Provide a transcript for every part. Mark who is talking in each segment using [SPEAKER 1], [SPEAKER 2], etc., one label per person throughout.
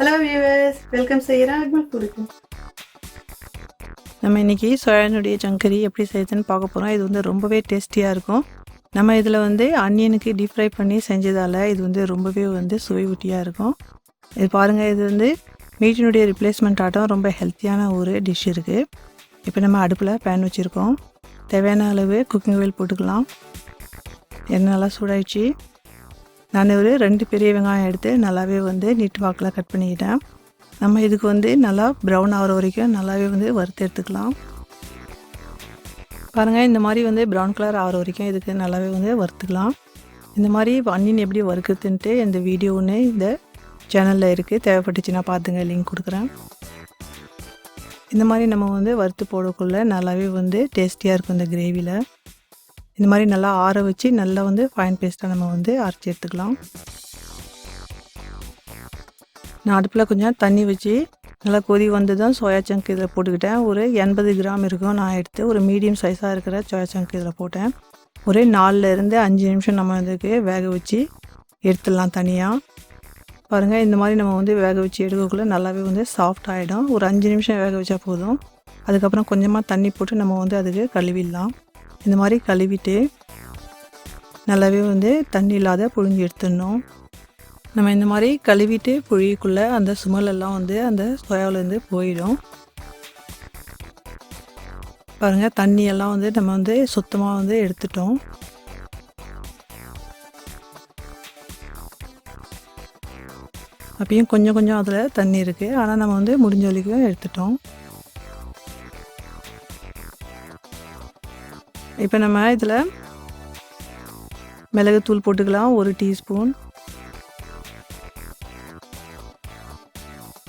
[SPEAKER 1] Hello viewers, welcome செய்கிறேன் அக்மல் ஃபுட்டுக்கு.
[SPEAKER 2] நம்ம இன்றைக்கி சோயானுடைய சங்கரி எப்படி செய்யுதுன்னு பார்க்க போகிறோம். இது வந்து ரொம்பவே டேஸ்டியாக இருக்கும். நம்ம இதில் வந்து அன்னியனுக்கு டீப் ஃப்ரை பண்ணி செஞ்சதால் இது வந்து ரொம்பவே வந்து சுவை ஊட்டியாக இருக்கும். இது பாருங்கள், இது வந்து மீட்டினுடைய ரிப்ளேஸ்மெண்ட் ஆட்டம் ரொம்ப ஹெல்த்தியான ஒரு டிஷ் இருக்குது. இப்போ நம்ம அடுப்பில் பேன் வச்சுருக்கோம். தேவையான அளவு குக்கிங் ஆயில் போட்டுக்கலாம். எண்ணெய் நல்லா சூடாயிடுச்சு. நான் ஒரு 2 பெரிய வெங்காயம் எடுத்து நல்லாவே வந்து நீட்டு வாக்கில் கட் பண்ணிக்கிட்டேன். நம்ம இதுக்கு வந்து நல்லா ப்ரௌன் ஆகிற வரைக்கும் நல்லாவே வந்து வறுத்து எடுத்துக்கலாம். பாருங்கள், இந்த மாதிரி வந்து ப்ரௌன் கலர் ஆகிற வரைக்கும் இதுக்கு நல்லாவே வந்து வறுத்துக்கலாம். இந்த மாதிரி அன்னியன் எப்படி வறுக்குதுன்ட்டு இந்த வீடியோ ஒன்று இந்த சேனலில் இருக்குது. தேவைப்பட்டுச்சுன்னா பார்த்துங்க, லிங்க் கொடுக்குறேன். இந்த மாதிரி நம்ம வந்து வறுத்து போடக்குள்ளே நல்லாவே வந்து டேஸ்டியாக இருக்கும் இந்த கிரேவியில். இந்த மாதிரி நல்லா ஆற வச்சு நல்லா வந்து ஃபைன் பேஸ்ட்டாக நம்ம வந்து அரைச்சி எடுத்துக்கலாம். நான் அடுப்பில் கொஞ்சம் தண்ணி வச்சு நல்லா கொதி வந்து தான் சோயா சங்க் இதில் போட்டுக்கிட்டேன். ஒரு 80 கிராம் இருக்கும். நான் எடுத்து ஒரு மீடியம் சைஸாக இருக்கிற சோயா சங்க் இதில் போட்டேன். ஒரு 4லேருந்து 5 நிமிஷம் நம்ம இதுக்கு வேக வச்சு எடுத்துடலாம் தனியாக. பாருங்கள், இந்த மாதிரி நம்ம வந்து வேக வச்சு எடுக்கக்குள்ளே நல்லாவே வந்து சாஃப்ட் ஆகிடும். ஒரு 5 நிமிஷம் வேக வச்சா போதும். அதுக்கப்புறம் கொஞ்சமாக தண்ணி போட்டு நம்ம வந்து அதுக்கு கழுவிடலாம். இந்த மாதிரி கழுவிட்டு நல்லாவே வந்து தண்ணி இல்லாத புழிஞ்சு எடுத்துடணும். நம்ம இந்த மாதிரி கழுவிட்டு புழிக்குள்ளே அந்த சுமலெல்லாம் வந்து அந்த சோயாவிலேருந்து போயிடும். பாருங்கள், தண்ணியெல்லாம் வந்து நம்ம வந்து சுத்தமாக வந்து எடுத்துட்டோம். அப்பயும் கொஞ்சம் கொஞ்சம் அதில் தண்ணி இருக்குது. ஆனால் நம்ம வந்து முடிஞ்ச வரைக்கும் எடுத்துட்டோம். இப்போ நம்ம இதில் மிளகுத்தூள் போட்டுக்கலாம், 1 டீஸ்பூன்.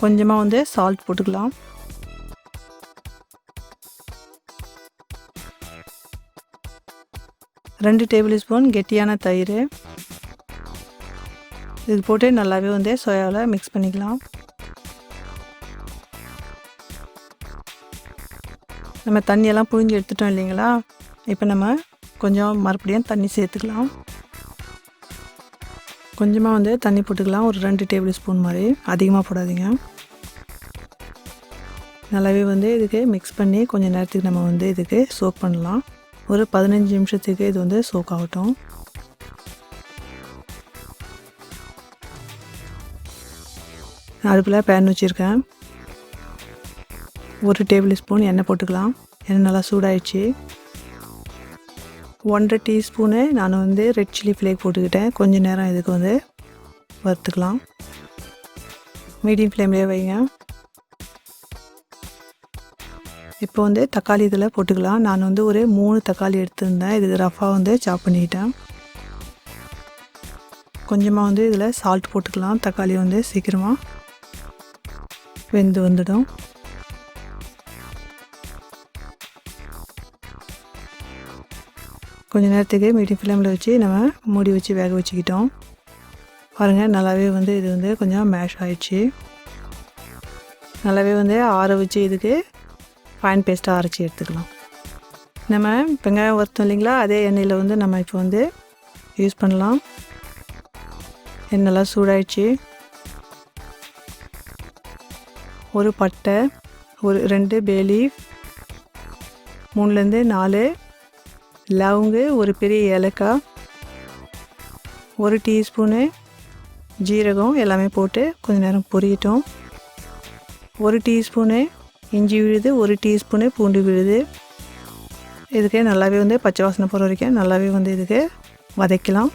[SPEAKER 2] கொஞ்சமாக வந்து சால்ட் போட்டுக்கலாம். ரெண்டு டேபிள் ஸ்பூன் கெட்டியான தயிர் இது போட்டு நல்லாவே வந்து சோயாவில் மிக்ஸ் பண்ணிக்கலாம். நம்ம தண்ணியெல்லாம் புழிஞ்சு எடுத்துட்டோம் இல்லைங்களா? இப்போ நம்ம கொஞ்சம் மறுபடியும் தண்ணி சேர்த்துக்கலாம். கொஞ்சமாக வந்து தண்ணி போட்டுக்கலாம், ஒரு 2 டேபிள் ஸ்பூன் மாதிரி, அதிகமாக போடாதீங்க. நல்லாவே வந்து இதுக்கு மிக்ஸ் பண்ணி கொஞ்சம் நேரத்துக்கு நம்ம வந்து இதுக்கு சோக் பண்ணலாம். ஒரு 15 நிமிஷத்துக்கு இது வந்து சோக் ஆகட்டும். அடுப்பில் பேன் வச்சுருக்கேன். 1 டேபிள் ஸ்பூன் எண்ணெய் போட்டுக்கலாம். எண்ணெய் நல்லா சூடாயிடுச்சு. 1.5 டீஸ்பூனு நான் வந்து ரெட் சில்லி ஃப்ளேக் போட்டுக்கிட்டேன். கொஞ்சம் நேரம் இதுக்கு வந்து வறுத்துக்கலாம். மீடியம் ஃப்ளேம்லேயே வைங்க. இப்போ வந்து தக்காளி இதில் போட்டுக்கலாம். நான் வந்து ஒரு 3 தக்காளி எடுத்துருந்தேன். இதுக்கு ரஃபாக வந்து சாப் பண்ணிக்கிட்டேன். கொஞ்சமாக வந்து இதில் சால்ட் போட்டுக்கலாம். தக்காளி வந்து சீக்கிரமாக வெந்து வந்துடும். கொஞ்சம் நேரத்துக்கு மீடியம் ஃப்ளேமில் வச்சு நம்ம மூடி வச்சு வேக வச்சுக்கிட்டோம். பாருங்கள், நல்லாவே வந்து இது வந்து கொஞ்சம் மேஷ் ஆகிடுச்சு. நல்லாவே வந்து ஆற வச்சு இதுக்கு ஃபைன் பேஸ்ட்டாக அரைச்சி எடுத்துக்கலாம். நம்ம வெங்காயம் வறுத்தோம் இல்லைங்களா, அதே எண்ணெயில் வந்து நம்ம இப்போ வந்து யூஸ் பண்ணலாம். எண்ணெய்லாம் சூடாயிடுச்சு. ஒரு பட்டை, ஒரு 2 பே லீஃப், 3லேருந்து 4 லவங்கு, ஒரு பெரிய ஏலக்காய், 1 டீஸ்பூனு ஜீரகம் எல்லாமே போட்டு கொஞ்சம் நேரம் பொரியட்டும். 1 டீஸ்பூனு இஞ்சி விழுது, 1 டீஸ்பூனு பூண்டு விழுது. இதுக்கு நல்லாவே வந்து பச்சை வாசனை போகிற வரைக்கும் நல்லாவே வந்து இதுக்கு வதக்கலாம்.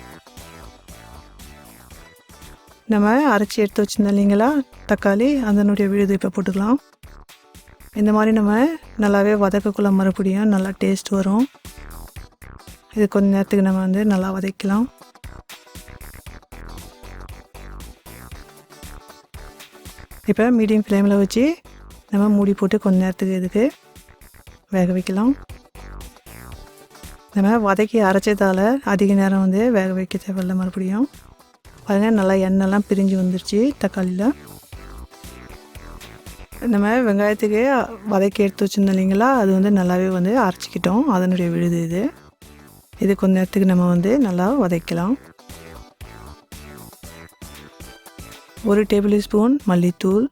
[SPEAKER 2] நம்ம அரைச்சி எடுத்து வச்சுருந்தோம் இல்லைங்களா தக்காளி, அதனுடைய விழுது இப்போ போட்டுக்கலாம். இந்த மாதிரி நம்ம நல்லாவே வதக்கக்குள்ள மறுபடியும் நல்லா டேஸ்ட் வரும். இது கொஞ்சம் நேரத்துக்கு நம்ம வந்து நல்லா வதக்கலாம். இப்போ மீடியம் ஃப்ளேமில் வச்சு நம்ம மூடி போட்டு கொஞ்ச நேரத்துக்கு இதுக்கு வேக வைக்கலாம். நம்ம வதக்கி அரைச்சதால் அதிக நேரம் வந்து வேக வைக்க தேவையில்லை. மறுபடியும் பாருங்கள், நல்லா எண்ணெய்லாம் பிரிஞ்சு வந்துருச்சு தக்காளியில். நம்ம வெங்காயத்துக்கு வதக்கி எடுத்து வச்சுருந்தோம் இல்லைங்களா, அது வந்து நல்லாவே வந்து அரைச்சிக்கிட்டோம். அதனுடைய விழுது இது கொஞ்ச நேரத்துக்கு நம்ம வந்து நல்லா வதக்கலாம். 1 டேபிள் ஸ்பூன் மல்லித்தூள்,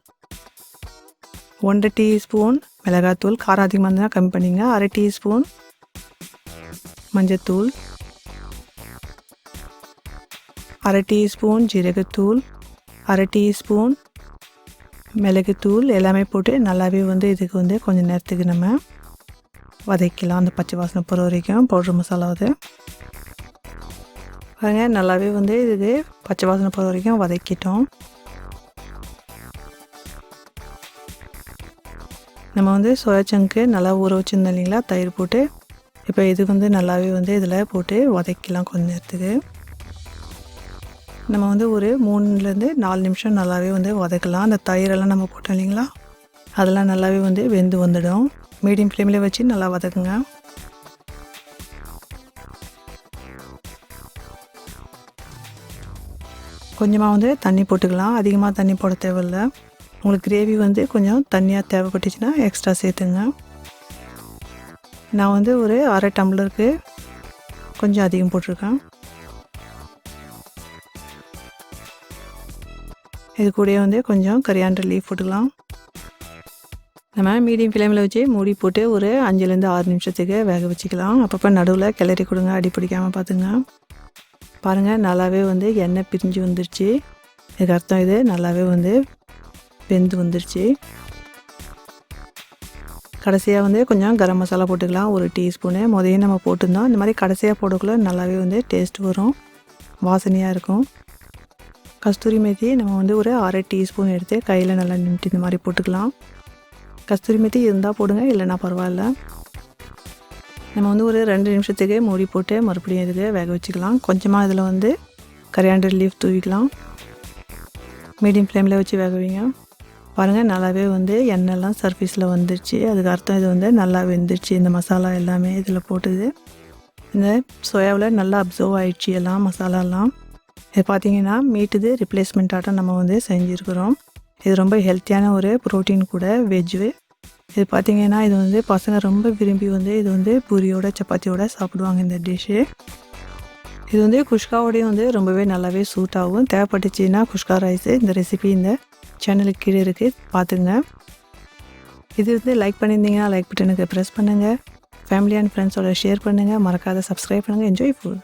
[SPEAKER 2] 1 டீஸ்பூன் மிளகாத்தூள், காரம் அதிகமாக இருந்தால் கம்மி பண்ணிங்க. 1/2 டீஸ்பூன் மஞ்சத்தூள், 1/2 டீஸ்பூன் ஜீரகத்தூள், 1/2 டீஸ்பூன் மிளகுத்தூள் எல்லாமே போட்டு நல்லாவே வந்து இதுக்கு வந்து கொஞ்சம் நேரத்துக்கு நம்ம வதக்கலாம். அந்த பச்சை வாசனை போகிற வரைக்கும் பவுட்ரு மசாலா அது பாருங்க. நல்லாவே வந்து இதுக்கு பச்சை வாசனை போகிற வரைக்கும் வதக்கிட்டோம். நம்ம வந்து சோயா சங்க்கு நல்லா ஊற வச்சுருந்தோம் இல்லைங்களா, தயிர் போட்டு. இப்போ இது வந்து நல்லாவே வந்து இதில் போட்டு வதக்கலாம் கொஞ்ச நேரத்துக்கு. நம்ம வந்து ஒரு 3லேருந்து 4 நிமிஷம் நல்லாவே வந்து வதக்கலாம். அந்த தயிரெல்லாம் நம்ம போட்டோம் இல்லைங்களா, அதெல்லாம் நல்லாவே வந்து வெந்து வந்துடும். மீடியம் ஃப்ளேமில் வச்சு நல்லா வதக்குங்க. கொஞ்சமாக வந்து தண்ணி போட்டுக்கலாம். அதிகமாக தண்ணி போட தேவையில்ல. உங்களுக்கு கிரேவி வந்து கொஞ்சம் தண்ணியாக தேவைப்பட்டுச்சுன்னா எக்ஸ்ட்ரா சேர்த்துங்க. நான் வந்து ஒரு 1/2 டம்ளருக்கு கொஞ்சம் அதிகம் போட்டிருக்கேன். இது கூடயே வந்து கொஞ்சம் கரியாண்டர் லீஃப் போட்டுக்கலாம். நம்ம மீடியம் ஃப்ளேமில் வச்சு மூடி போட்டு ஒரு 5லேருந்து 6 நிமிஷத்துக்கு வேக வச்சுக்கலாம். அப்பப்போ நடுவில் கிளறி கொடுங்க, அடி பிடிக்காமல் பார்த்துங்க. பாருங்கள், நல்லாவே வந்து எண்ணெய் பிரிஞ்சு வந்துருச்சு. இதுக்கு அர்த்தம் இது நல்லாவே வந்து வெந்து வந்துருச்சு. கடைசியாக வந்து கொஞ்சம் கரம் மசாலா போட்டுக்கலாம், 1 டீஸ்பூனு. முதல்ல நம்ம போட்டிருந்தோம். இந்த மாதிரி கடைசியாக போடக்குள்ள நல்லாவே வந்து டேஸ்ட் வரும், வாசனையாக இருக்கும். கஸ்தூரி மேத்தி நம்ம வந்து ஒரு 1/2 டீஸ்பூன் எடுத்து கையில் நல்லா நிமிட்டு இந்த மாதிரி போட்டுக்கலாம். கஸ்தூரி மேத்தி இருந்தால் போடுங்க, இல்லைன்னா பரவாயில்ல. நம்ம வந்து ஒரு 2 நிமிஷத்துக்கு மூடி போட்டு மறுபடியும் இதுக்கு வேக வச்சுக்கலாம். கொஞ்சமாக இதில் வந்து கரியாண்டர் லீஃப் தூவிக்கலாம். மீடியம் ஃப்ளேமில் வச்சு வேக வைங்க. பாருங்கள், நல்லாவே வந்து எண்ணெய்லாம் சர்ஃபேஸில் வந்துருச்சு. அதுக்கு அர்த்தம் இது வந்து நல்லா வெந்துருச்சு. இந்த மசாலா எல்லாமே இதில் போட்டுது. இந்த சோயாவில் நல்லா அப்சர்வ் ஆகிடுச்சு எல்லாம் மசாலாலாம். இது பார்த்திங்கன்னா மீட்டுது ரிப்ளேஸ்மெண்ட் ஆட்டம் நம்ம வந்து செஞ்சுருக்குறோம். இது ரொம்ப ஹெல்த்தியான ஒரு ப்ரோட்டீன் கூட, வெஜ்ஜு. இது பார்த்திங்கன்னா இது வந்து பசங்க ரொம்ப விரும்பி வந்து இது வந்து பூரியோட சப்பாத்தியோட சாப்பிடுவாங்க இந்த டிஷ்ஷு. இது வந்து குஷ்காவோடையும் வந்து ரொம்பவே நல்லாவே சூட் ஆகும். தேவைப்பட்டுச்சுன்னா குஷ்கா ரைஸு இந்த ரெசிபி இந்த சேனலுக்கு கீழே இருக்குது, பார்த்துங்க. இது வந்து லைக் பண்ணியிருந்தீங்கன்னா லைக் பட்டனுக்கு ப்ரெஸ் பண்ணுங்கள். ஃபேமிலி அண்ட் ஃப்ரெண்ட்ஸோட ஷேர் பண்ணுங்கள். மறக்காத சப்ஸ்கிரைப் பண்ணுங்கள். Enjoy food.